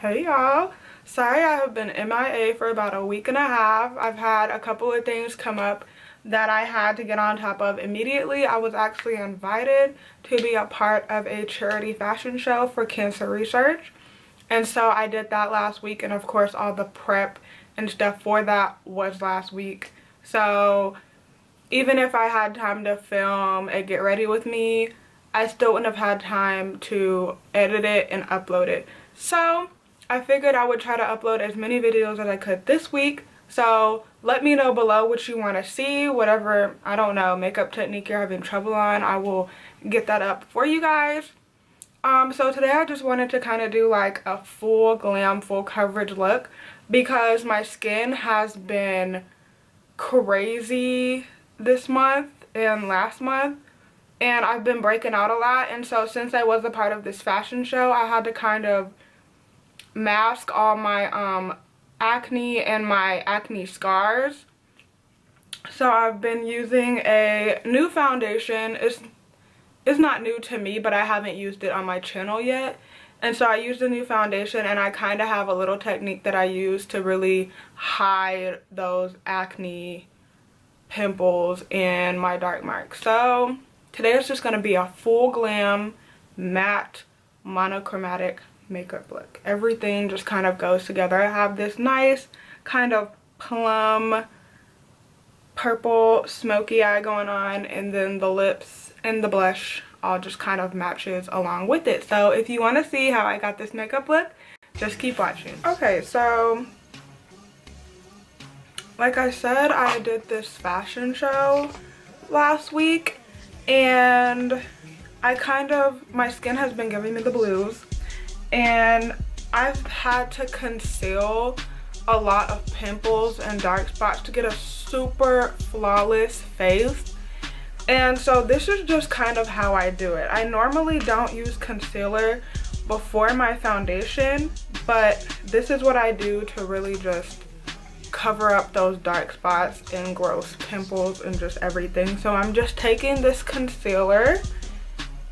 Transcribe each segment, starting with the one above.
Hey y'all, sorry I have been MIA for about a week and a half. I've had a couple of things come up that I had to get on top of immediately. I was actually invited to be a part of a charity fashion show for cancer research, and so I did that last week, and of course all the prep and stuff for that was last week. So even if I had time to film and get ready with me, I still wouldn't have had time to edit it and upload it. So I figured I would try to upload as many videos as I could this week. So let me know below what you want to see, whatever, I don't know, makeup technique you're having trouble on. I will get that up for you guys. So today I just wanted to kind of do like a full glam, full coverage look because my skin has been crazy this month and last month, and I've been breaking out a lot. And so since I was a part of this fashion show, I had to kind of mask all my acne and my acne scars. So I've been using a new foundation. It's not new to me, but I haven't used it on my channel yet. And so I used a new foundation, and I kind of have a little technique that I use to really hide those acne, pimples, and my dark marks. So today is just going to be a full glam, matte, monochromatic makeup look. Everything just kind of goes together. I have this nice kind of plum purple smoky eye going on, and then the lips and the blush all just kind of matches along with it. So if you want to see how I got this makeup look, just keep watching. Okay, so like I said, I did this fashion show last week, and my skin has been giving me the blues, and I've had to conceal a lot of pimples and dark spots to get a super flawless face. And so this is just kind of how I do it. I normally don't use concealer before my foundation, but this is what I do to really just cover up those dark spots and gross pimples and just everything. So I'm just taking this concealer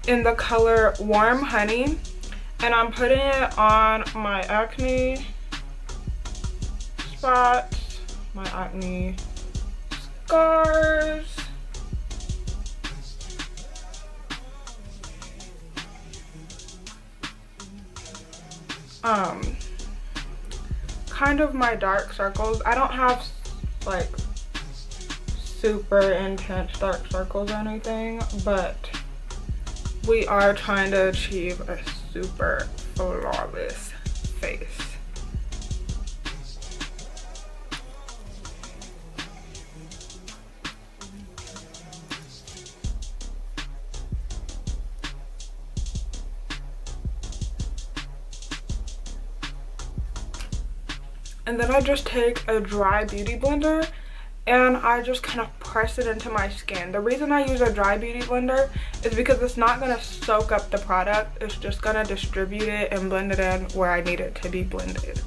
in the color Warm Honey, and I'm putting it on my acne spots, my acne scars, kind of my dark circles. I don't have like super intense dark circles or anything, but we are trying to achieve a super flawless face. And then I just take a dry beauty blender and I just kind of press it into my skin. The reason I use a dry beauty blender is because it's not going to soak up the product. It's just going to distribute it and blend it in where I need it to be blended.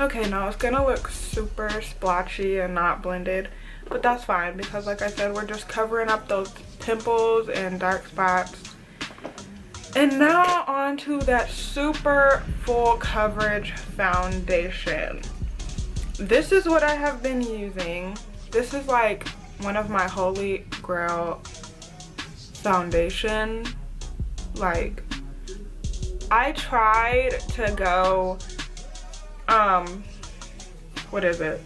Okay, now it's gonna look super splotchy and not blended, but that's fine because like I said, we're just covering up those pimples and dark spots. And now on to that super full coverage foundation. This is what I have been using. This is like one of my holy grail foundation. Like, I tried to go what is it,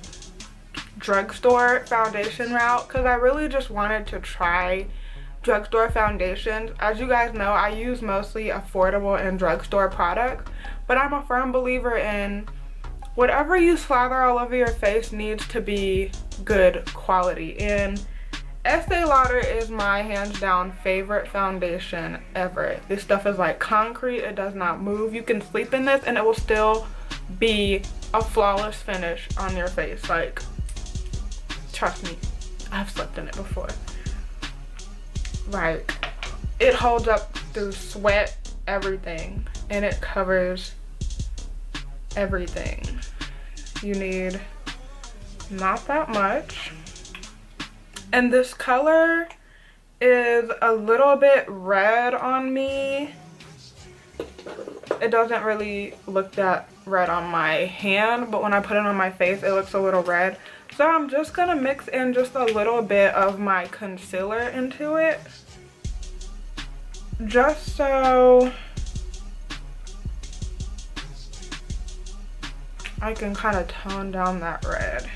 drugstore foundation route, because I really just wanted to try drugstore foundations. As you guys know, I use mostly affordable and drugstore products, but I'm a firm believer in whatever you slather all over your face needs to be good quality, and Estee Lauder is my hands down favorite foundation ever. This stuff is like concrete. It does not move. You can sleep in this and it will still be a flawless finish on your face. Like, trust me. I've slept in it before. Like, it holds up through sweat, everything, and it covers everything. You need not that much. And this color is a little bit red on me. It doesn't really look that red on my hand, but when I put it on my face, it looks a little red. So I'm just gonna mix in just a little bit of my concealer into it, just so I can kind of tone down that red.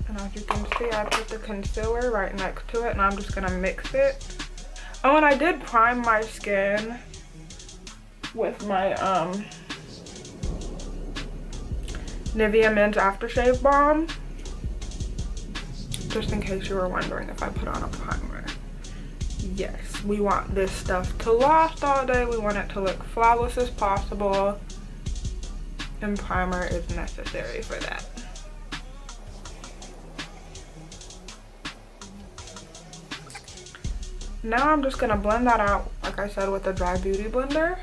And as you can see, I put the concealer right next to it, and I'm just gonna mix it. Oh, and I did prime my skin with my Nivea Men's Aftershave Balm, just in case you were wondering if I put on a primer. Yes, we want this stuff to last all day. We want it to look flawless as possible, and primer is necessary for that. Now I'm just gonna blend that out, like I said, with a dry beauty blender.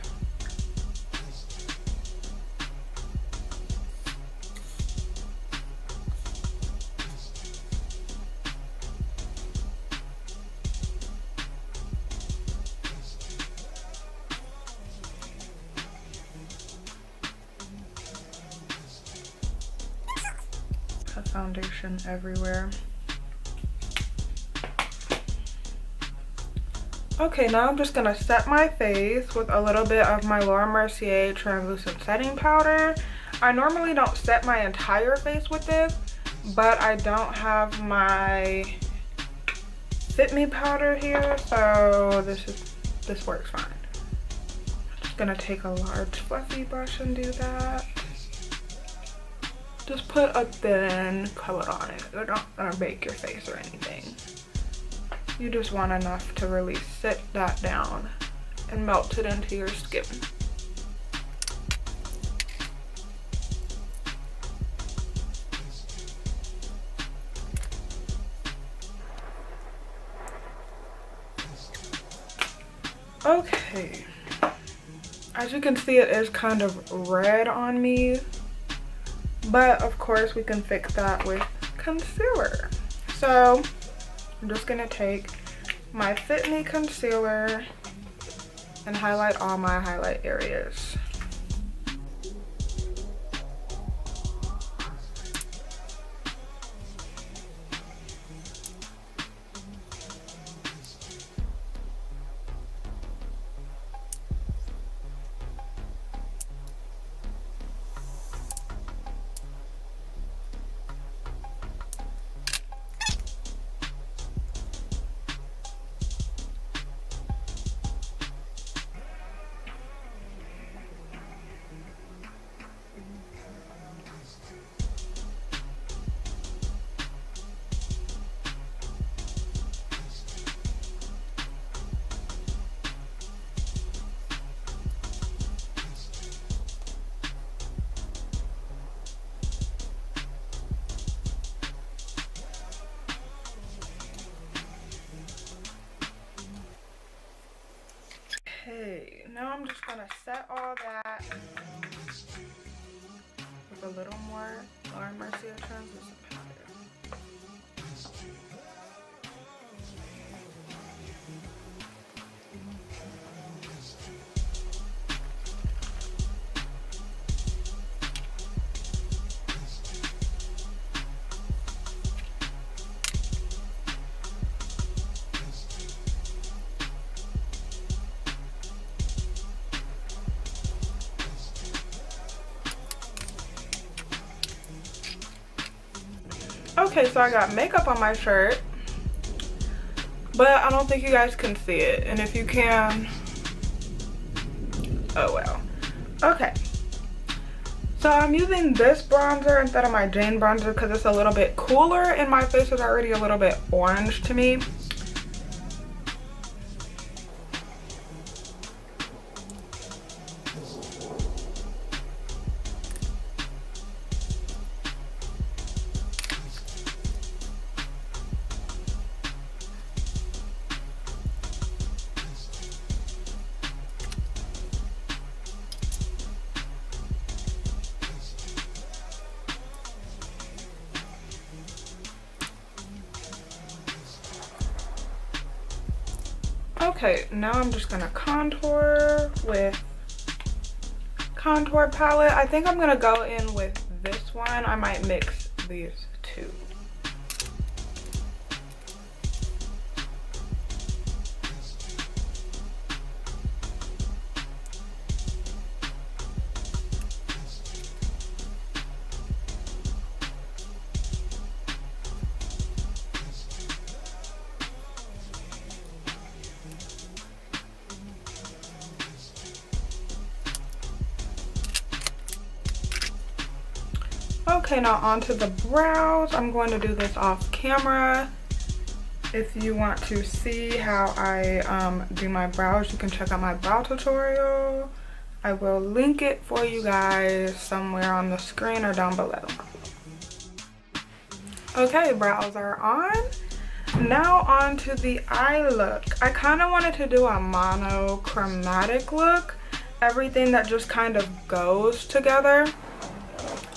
Have foundation everywhere. Okay, now I'm just gonna set my face with a little bit of my Mercier Translucent setting powder. I normally don't set my entire face with this, but I don't have my Fit Me powder here, so this works fine. I'm just gonna take a large fluffy brush and do that. Just put a thin coat on it. They're not gonna bake your face or anything. You just want enough to really sit that down and melt it into your skin. Okay, as you can see, it is kind of red on me, but of course we can fix that with concealer. So I'm just gonna take my Fit Me concealer and highlight all my highlight areas. Okay, now I'm just gonna set all that with a little more Mercier Translucent powder. Okay, so I got makeup on my shirt, but I don't think you guys can see it, and if you can, oh well. Okay, so I'm using this bronzer instead of my Jane bronzer because it's a little bit cooler and my face is already a little bit orange to me. Okay, now I'm just gonna contour with contour palette. I think I'm gonna go in with this one. I might mix these two. Okay, now onto the brows. I'm going to do this off camera. If you want to see how I do my brows, you can check out my brow tutorial. I will link it for you guys somewhere on the screen or down below. Okay, brows are on. Now on to the eye look. I kind of wanted to do a monochromatic look. Everything that just kind of goes together.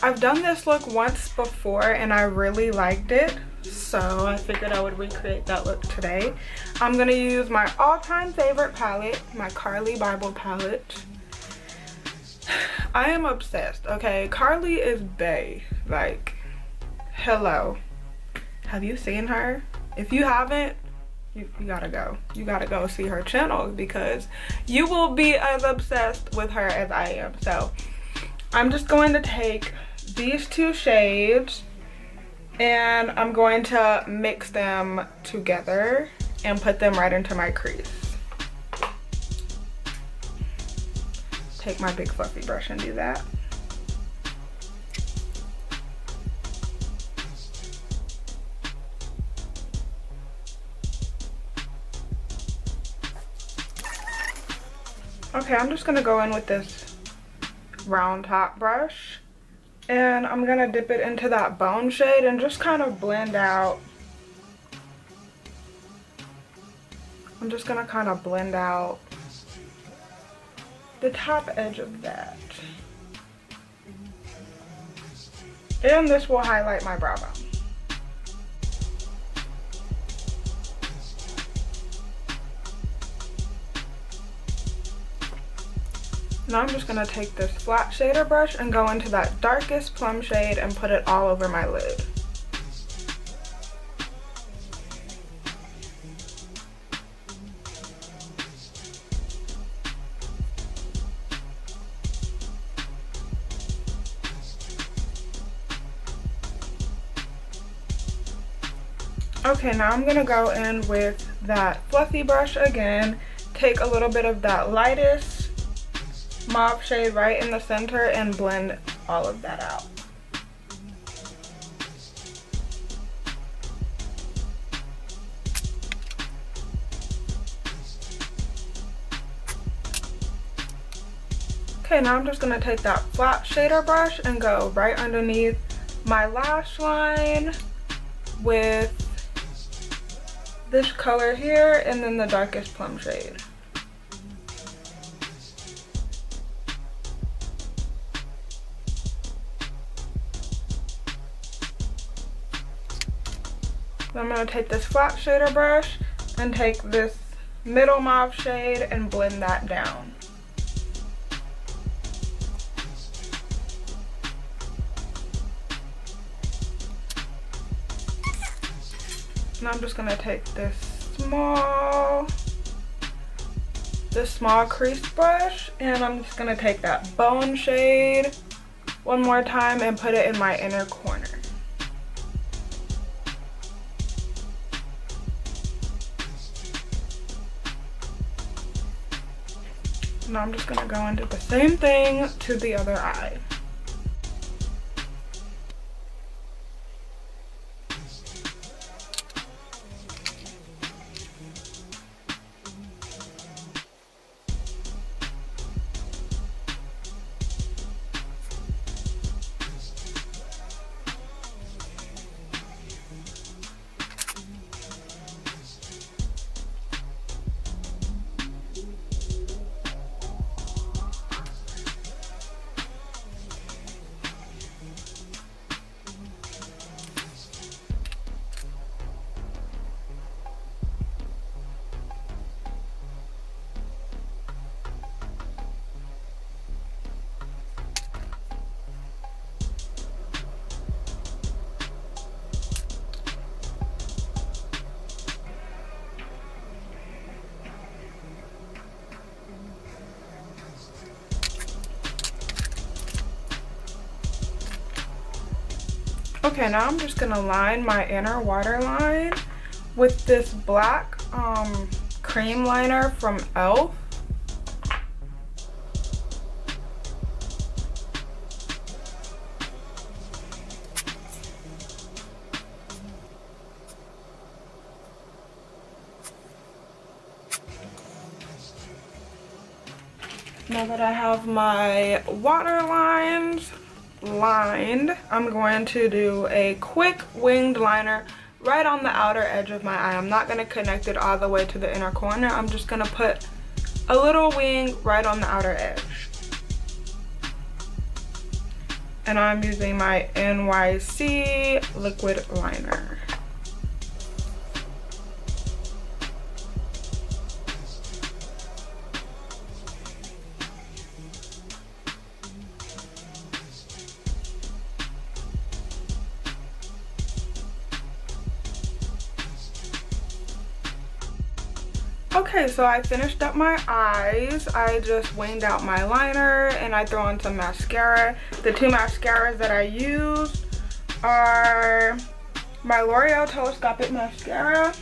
I've done this look once before and I really liked it, so I figured I would recreate that look today. I'm gonna use my all-time favorite palette, my Carli Bybel palette. I am obsessed, okay? Carli is bae, like, hello. Have you seen her? If you haven't, you gotta go. You gotta go see her channel because you will be as obsessed with her as I am. So I'm just going to take these two shades and I'm going to mix them together and put them right into my crease. Take my big fluffy brush and do that. Okay, I'm just gonna go in with this round top brush and I'm gonna dip it into that bone shade and just kind of blend out. I'm just gonna kind of blend out the top edge of that. And this will highlight my brow bone. Now I'm just gonna take this flat shader brush and go into that darkest plum shade and put it all over my lid. Okay, now I'm gonna go in with that fluffy brush again, take a little bit of that lightest mauve shade right in the center and blend all of that out. Okay, now I'm just gonna take that flat shader brush and go right underneath my lash line with this color here and then the darkest plum shade. I'm going to take this flat shader brush and take this middle mauve shade and blend that down. And I'm just going to take this small crease brush and I'm just going to take that bone shade one more time and put it in my inner corner. Now I'm just gonna go and do the same thing to the other eye. Okay, now I'm just gonna line my inner waterline with this black cream liner from e.l.f. Now that I have my water lines lined, I'm going to do a quick winged liner right on the outer edge of my eye. I'm not going to connect it all the way to the inner corner. I'm just going to put a little wing right on the outer edge. And I'm using my NYC Liquid liner. Okay, so I finished up my eyes. I just winged out my liner and I throw on some mascara. The two mascaras that I used are my L'Oreal Telescopic mascara,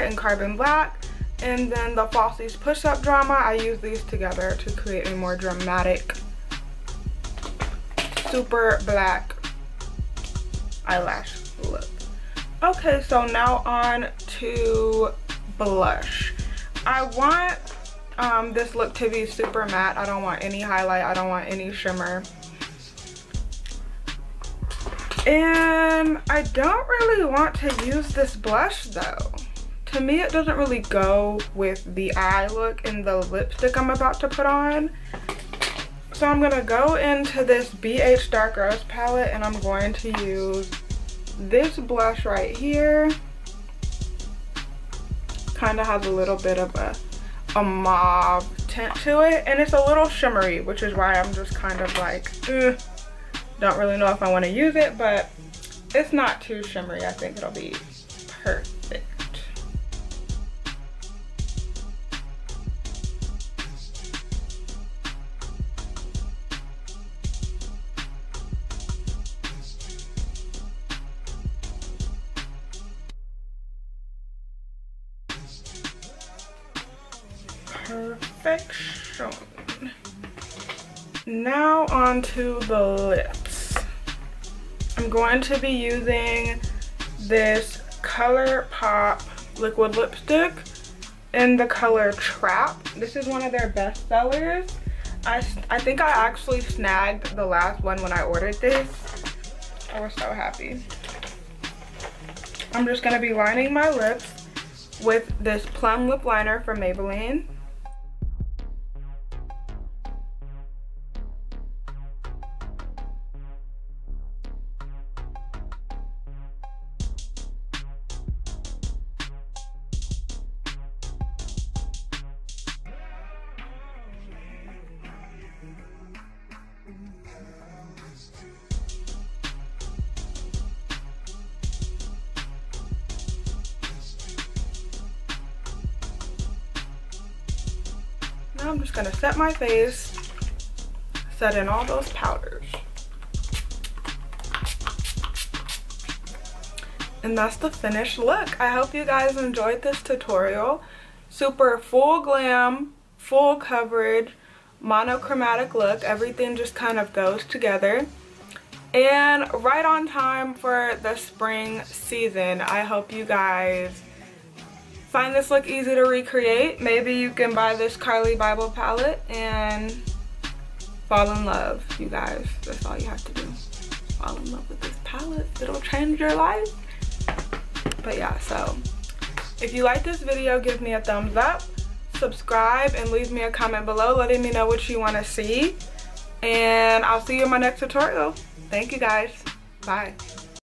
in Carbon Black, and then the Falsies Push Up Drama. I use these together to create a more dramatic, super black eyelash look. Okay, so now on to blush. I want this look to be super matte. I don't want any highlight. I don't want any shimmer. And I don't really want to use this blush though. To me, it doesn't really go with the eye look and the lipstick I'm about to put on. So I'm gonna go into this BH Dark Rose palette and I'm going to use this blush right here. Kind of has a little bit of a mauve tint to it, and it's a little shimmery, which is why I'm just kind of like, don't really know if I want to use it, but it's not too shimmery. I think it'll be perfect. Perfection. Now onto the lips. I'm going to be using this ColourPop liquid lipstick in the color Trap. This is one of their best sellers. I think I actually snagged the last one when I ordered this. I was so happy. I'm just going to be lining my lips with this Plum Lip liner from Maybelline. Now I'm just gonna set my face, set in all those powders. And that's the finished look. I hope you guys enjoyed this tutorial. Super full glam, full coverage, monochromatic look. Everything just kind of goes together. And right on time for the spring season. I hope you guys find this look easy to recreate. Maybe you can buy this Carli Bybel palette and fall in love, you guys. That's all you have to do. Fall in love with this palette. It'll change your life. But yeah, so if you like this video, give me a thumbs up, subscribe, and leave me a comment below letting me know what you want to see. And I'll see you in my next tutorial. Thank you guys. Bye.